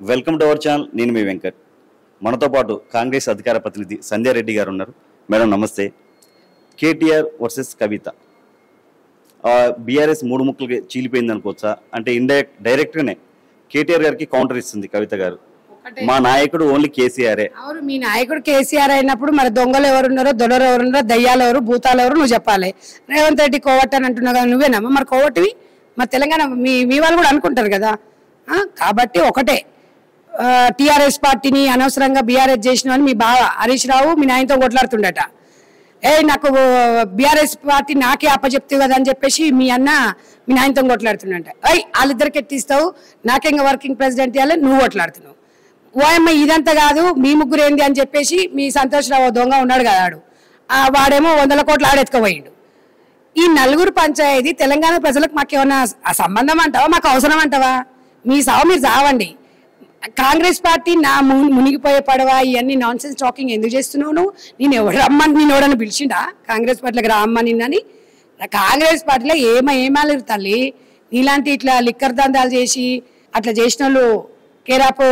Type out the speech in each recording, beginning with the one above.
Welcome to our channel. నేను మీ వెంకట్. మనతో పాటు కాంగ్రెస్ అధికార ప్రతినిధి సంధ్యా రెడ్డి గారు ఉన్నారు. మేడం నమస్తే. కేటీఆర్ వర్సెస్ కవిత, బీఆర్ఎస్ మూడు ముక్కలకి చీలిపోయింది అనుకోవచ్చా? అంటే డైరెక్ట్గానే కేటీఆర్ గారికి కౌంటర్ ఇస్తుంది కవిత గారు. మా నాయకుడు ఓన్లీ కేసీఆరే. అవును, మీ నాయకుడు కేసీఆర్ అయినప్పుడు మరి దొంగలు ఎవరున్నారో, దొడలు ఎవరున్నారో, దయ్యాలు ఎవరు, భూతాలు ఎవరు నువ్వు చెప్పాలి. రేవంత్ రెడ్డి కోవట్ అని అంటున్నావు కదా, నువ్వేనమ్మా మరి కోవట్టివి? మరి తెలంగాణ మీ వాళ్ళు కూడా అనుకుంటారు కదా. కాబట్టి ఒకటే, టీఆర్ఎస్ పార్టీని అనవసరంగా బీఆర్ఎస్ చేసిన అని మీ బావ హరీష్ రావు మీ నాయనతో కొట్లాడుతుండట. నాకు బీఆర్ఎస్ పార్టీ నాకే అప్పచెప్తావు కదా అని చెప్పేసి మీ అన్న మీ నాయనతో కొట్లాడుతుండట. వాళ్ళిద్దరికి ఎట్టిస్తావు, నాకేంగా వర్కింగ్ ప్రెసిడెంట్ ఇవ్వాలి, నువ్వు కొట్లాడుతున్నావు. ఓఎమ్మ ఇదంతా కాదు, మీ ముగ్గురు ఏంది అని చెప్పేసి మీ సంతోష్ రావు దొంగ ఉన్నాడు కదా, వాడేమో 100 కోట్లు ఆడెత్తుకుపోయిండు. ఈ నలుగురు పంచాయతీ తెలంగాణ ప్రజలకు మాకేమన్నా సంబంధం అంటావా, మాకు అవసరం అంటావా? మీ సావు మీరు చావండి. కాంగ్రెస్ పార్టీ నా మునిగిపోయే పడవా, ఇవన్నీ నాన్ సెన్స్ టాకింగ్ ఎందుకు చేస్తున్నావు నువ్వు? నేను ఎవరు రమ్మని నేను ఎవడని పిలిచిండా కాంగ్రెస్ పార్టీలోకి రామ్మ నిన్నని? కాంగ్రెస్ పార్టీలో ఏమాలేరు తల్లి. నీలాంటి ఇట్లా లిక్కర్ దందాలు చేసి అట్లా చేసిన వాళ్ళు కేరాపు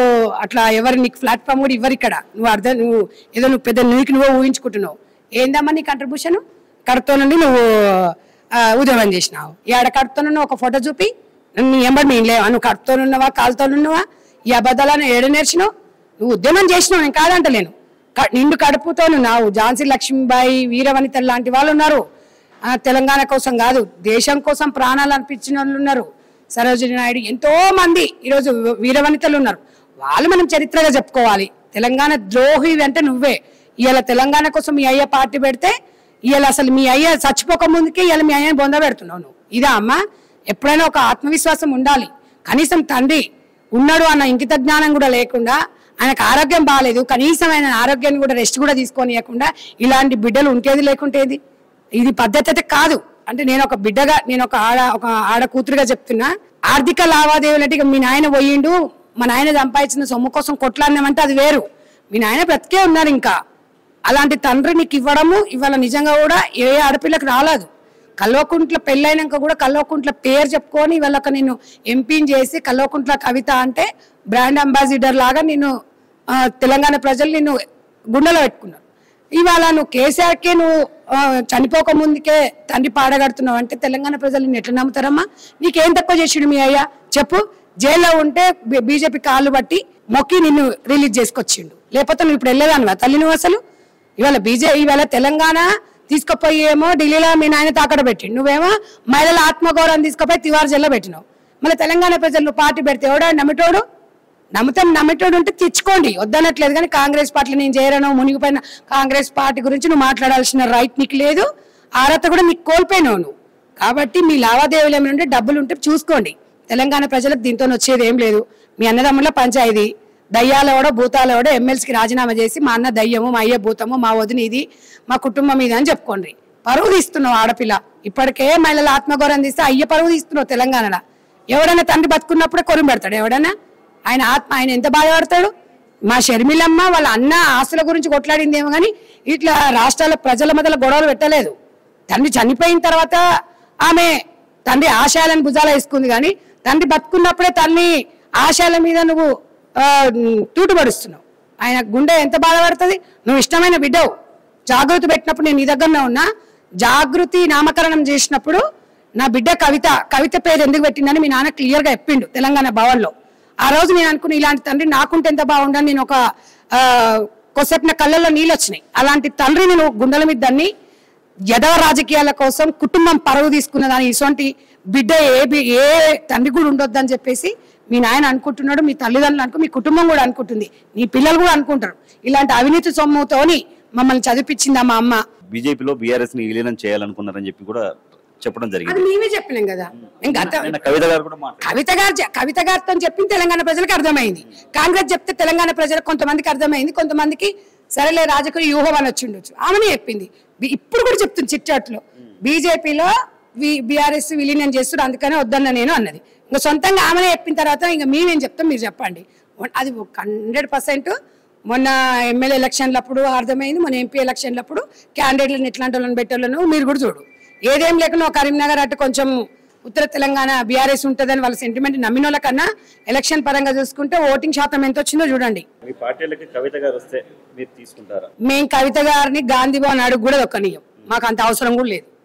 అట్లా ఎవరు నీకు ప్లాట్ఫామ్ కూడా ఇవ్వరు ఇక్కడ. నువ్వు ఏదో నువ్వు పెద్ద నువ్వు ఊహించుకుంటున్నావు. ఏందమ్మా నీ కంట్రిబ్యూషన్? కడుపుతో నుండి నువ్వు ఉద్యోగం చేసినావు. ఏడ కడుపుతోనున్న ఒక ఫోటో చూపి నీ ఎంబడి మేము లేవా? నువ్వు కడుపుతోనున్నావా, కాలుతోనున్నావా? ఈ అబద్ధాలను ఏడ నేర్చినావు? నువ్వు ఉద్యమం చేసినావు, నేను కాదంటలేను. నిండు కడుపుతోనున్నావు. ఝాన్సీ లక్ష్మీబాయి, వీరవనిత లాంటి వాళ్ళు ఉన్నారు. తెలంగాణ కోసం కాదు, దేశం కోసం ప్రాణాలు అర్పించిన వాళ్ళు ఉన్నారు. సరోజిని నాయుడు, ఎంతో మంది ఈరోజు వీరవనితలు ఉన్నారు. వాళ్ళు మనం చరిత్రగా చెప్పుకోవాలి. తెలంగాణ ద్రోహి అంటే నువ్వే. ఇవాళ తెలంగాణ కోసం మీ అయ్య పార్టీ పెడితే ఇవాళ అసలు మీ అయ్య చచ్చిపోక ముందుకే ఇవాళ మీ అయ్యని బొంద పెడుతున్నావు నువ్వు. ఇదా అమ్మా? ఎప్పుడైనా ఒక ఆత్మవిశ్వాసం ఉండాలి. కనీసం తండ్రి ఉన్నాడు అన్న ఇంకిత జ్ఞానం కూడా లేకుండా, ఆయనకు ఆరోగ్యం బాగాలేదు, కనీసం ఆయన ఆరోగ్యాన్ని కూడా రెస్ట్ కూడా తీసుకోనియకుండా ఇలాంటి బిడ్డలు ఉంటేది లేకుంటేది. ఇది పద్ధతి అయితే కాదు. అంటే నేను ఒక బిడ్డగా, నేను ఒక ఆడ కూతురుగా చెప్తున్నా. ఆర్థిక లావాదేవీలు అంటే మీ నాయన పోయిండు, మా నాయన సంపాదించిన సొమ్ము కోసం కొట్లాడినామంటే అది వేరు. మీ నాయన బ్రతికే ఉన్నారు. ఇంకా అలాంటి తండ్రి నీకు ఇవ్వడము ఇవాళ నిజంగా కూడా ఏ ఆడపిల్లకు రాలేదు. కల్వకుంట్ల పెళ్ళైనాక కూడా కల్వకుంట్ల పేరు చెప్పుకొని ఇవాళ నేను ఎంపీని చేసి కల్వకుంట్ల కవిత అంటే బ్రాండ్ అంబాసిడర్ లాగా నేను తెలంగాణ ప్రజలు నిన్ను గుండెలో పెట్టుకున్నారు. ఇవాళ నువ్వు కేసీఆర్కే నువ్వు చనిపోక ముందుకే తండ్రి పాడగడుతున్నావు అంటే తెలంగాణ ప్రజలు నిన్ను ఎట్లా నమ్ముతారమ్మా? నీకేం తక్కువ చేసిండు మీ అయ్యా చెప్పు? జైల్లో ఉంటే బీజేపీ కాళ్ళు బట్టి మొక్కి నిన్ను రిలీజ్ చేసుకొచ్చిండు. లేకపోతే నువ్వు ఇప్పుడు వెళ్ళేదానివా తల్లి నువ్వు? అసలు ఇవాళ తెలంగాణ తీసుకుపోయి ఏమో ఢిల్లీలో మీ నాయన తాకడ పెట్టిండు, నువ్వేమో మహిళల ఆత్మగౌరవం తీసుకుపోయి తివార్ జైల్లో పెట్టినావు. మళ్ళీ తెలంగాణ ప్రజలు పార్టీ పెడితే ఎవడా నమ్మటోడు? నమ్మటోడు ఉంటే తెచ్చుకోండి, వద్దనట్లేదు. కానీ కాంగ్రెస్ పార్టీలో నేను చేరను, మునిగిపోయిన కాంగ్రెస్ పార్టీ గురించి నువ్వు మాట్లాడాల్సిన రైట్ నీకు లేదు. అర్హత కూడా నీకు కోల్పోయినావు నువ్వు. కాబట్టి మీ లావాదేవీలు ఏమైనా ఉంటే డబ్బులు ఉంటే చూసుకోండి. తెలంగాణ ప్రజలకు దీంతో వచ్చేది ఏం లేదు. మీ అన్నదమ్ముల పంచాయతీ దయ్యాలెవడో భూతాలెవడో ఎమ్మెల్సీకి రాజీనామా చేసి మా అన్న దయ్యము, మా అయ్య భూతము, మా వదిన ఇది, మా కుటుంబం ఇది అని చెప్పుకోండి. పరువు తీస్తున్నావు ఆడపిల్ల. ఇప్పటికే మహిళల ఆత్మగౌరవం తీస్తే అయ్య పరువు తీస్తున్నావు తెలంగాణలో. ఎవడైనా తండ్రి బతుకున్నప్పుడే కొరుము పెడతాడు ఎవడైనా? ఆయన ఎంత బాధపడతాడు? మా షర్మిలమ్మ వాళ్ళ అన్న ఆస్తుల గురించి కొట్లాడిందేమో కానీ ఇట్లా రాష్ట్రాల ప్రజల మధ్యలో గొడవలు పెట్టలేదు. తండ్రి చనిపోయిన తర్వాత ఆమె తండ్రి ఆశయాలను భుజాల వేసుకుంది. కానీ తండ్రి బతుకున్నప్పుడే తల్లి ఆశయాల మీద నువ్వు తూటుపడుస్తున్నావు. ఆయన గుండె ఎంత బాధపడుతుంది? నువ్వు ఇష్టమైన బిడ్డవు. జాగృతి పెట్టినప్పుడు నేను నీ దగ్గరనే ఉన్నా. జాగృతి నామకరణం చేసినప్పుడు నా బిడ్డ కవిత పేరు ఎందుకు పెట్టిందని మీ నాన్న క్లియర్గా చెప్పిండు తెలంగాణ భవన్లో. ఆ రోజు నేను అనుకున్నా ఇలాంటి తండ్రి నాకుంటే ఎంత బాగుండని. నేను ఒక కొసేపు నా కళ్ళల్లో నీళ్ళు వచ్చినాయి. అలాంటి తండ్రి నేను గుండెల మీద దాన్ని యదవ రాజకీయాల కోసం కుటుంబం పరువు తీసుకున్న దాని ఇటువంటి బిడ్డ ఏ తండ్రి కూడా ఉండొద్దని చెప్పేసి మీ నాయన అనుకుంటున్నాడు, మీ తల్లిదండ్రులు మీ కుటుంబం కూడా అనుకుంటుంది, నీ పిల్లలు కూడా అనుకుంటారు. ఇలాంటి అవినీతి సొమ్ముతోని మమ్మల్ని చదివిపించిందా మా అమ్మ. బీజేపీలో బీఆర్ఎస్ ని విలీనం చేయాలనుకున్నారని చెప్పి కూడా చెప్పడం జరిగింది. మేమే చెప్పినాం కదా. కవిత గారితో చెప్పింది తెలంగాణ ప్రజలకు అర్థమైంది. కాంగ్రెస్ చెప్తే తెలంగాణ ప్రజలకు కొంతమందికి అర్థమైంది, కొంతమందికి సరేలే రాజకీయ వ్యూహం అని వచ్చి ఉండొచ్చు. ఆమెనే చెప్పింది. ఇప్పుడు కూడా చెప్తుంది చిట్చాట్లో బీజేపీలో బీఆర్ఎస్ విలీనం చేస్తున్నారు అందుకనే వద్దన్న నేను అన్నది. ఇంకా సొంతంగా ఆమెనే చెప్పిన తర్వాత ఇంకా మేమేం చెప్తాం మీరు చెప్పండి. అది 100% మొన్న ఎమ్మెల్యే ఎలక్షన్లప్పుడు అర్థమైంది, మొన్న ఎంపీ ఎలక్షన్లప్పుడు క్యాండిడేట్లను ఎట్లాంటి వాళ్ళని పెట్టాలను మీరు కూడా చూడు. ఏదేం లేకుండా కరీంనగర్ అటు కొంచెం ఉత్తర తెలంగాణ బీఆర్ఎస్ ఉంటుందని వాళ్ళ సెంటిమెంట్ నమ్మిన వాళ్ళ కన్నా ఎలక్షన్ పరంగా చూసుకుంటే ఓటింగ్ శాతం ఎంత వచ్చిందో చూడండి. మీ పార్టీలకి కవిత గారు వస్తే మీరు తీసుకుంటారా? మేము కవిత గారిని గాంధీ భవన్ అడుగు కూడా దొక్కనీయం, మాకు అంత అవసరం కూడా లేదు.